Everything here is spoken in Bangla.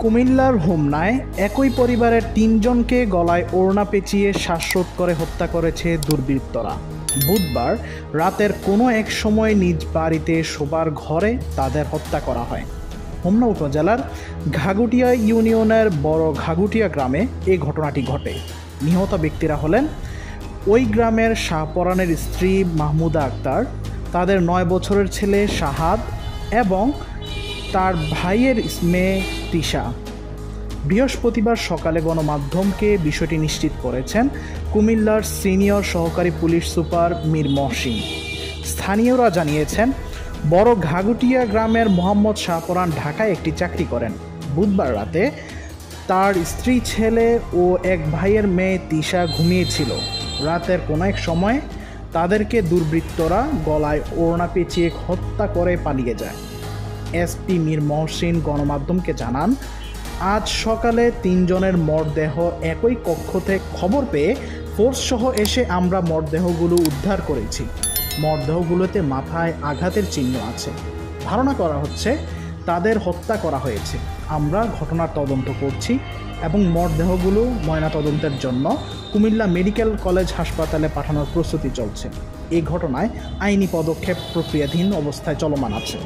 কুমিল্লার হোমনায় একই পরিবারের ৩ জনকে গলায় ওড়না পেঁচিয়ে শ্বাসরোধ করে হত্যা করেছে দুর্বৃত্তরা। বুধবার রাতের কোনো এক সময় নিজ বাড়িতে শোবার ঘরে তাদের হত্যা করা হয়। হোমনা উপজেলার ঘাগুটিয়া ইউনিয়নের বড় ঘাগুটিয়া গ্রামে এই ঘটনাটি ঘটে। নিহত ব্যক্তিরা হলেন ওই গ্রামের শাহপরানের স্ত্রী মাহমুদা আক্তার, তাদের ৯ বছরের ছেলে শাহাদ এবং তার ভাইয়ের মেয়ে তিশা। বৃহস্পতিবার সকালে গণমাধ্যমকে বিষয়টি নিশ্চিত করেছেন কুমিল্লার সিনিয়র সহকারী পুলিশ সুপার মীর মহসিন। স্থানীয়রা জানিয়েছেন, বড় ঘাগুটিয়া গ্রামের মোহাম্মদ শাহপরান ঢাকায় একটি চাকরি করেন। বুধবার রাতে তার স্ত্রী, ছেলে ও এক ভাইয়ের মেয়ে তিশা ঘুমিয়েছিল। রাতের কোনো এক সময় তাদেরকে দুর্বৃত্তরা গলায় ওড়না পেঁচিয়ে হত্যা করে পালিয়ে যায়। এসপি মীর মহসিন গণমাধ্যমকে জানান, আজ সকালে ৩ জনের মরদেহ একই কক্ষ থেকে খবর পেয়ে ফোর্সসহ এসে আমরা মরদেহগুলো উদ্ধার করেছি। মরদেহগুলোতে মাথায় আঘাতের চিহ্ন আছে। ধারণা করা হচ্ছে তাদের হত্যা করা হয়েছে। আমরা ঘটনার তদন্ত করছি এবং মরদেহগুলো ময়নাতদন্তের জন্য কুমিল্লা মেডিকেল কলেজ হাসপাতালে পাঠানোর প্রস্তুতি চলছে। এই ঘটনায় আইনি পদক্ষেপ প্রক্রিয়াধীন অবস্থায় চলমান আছে।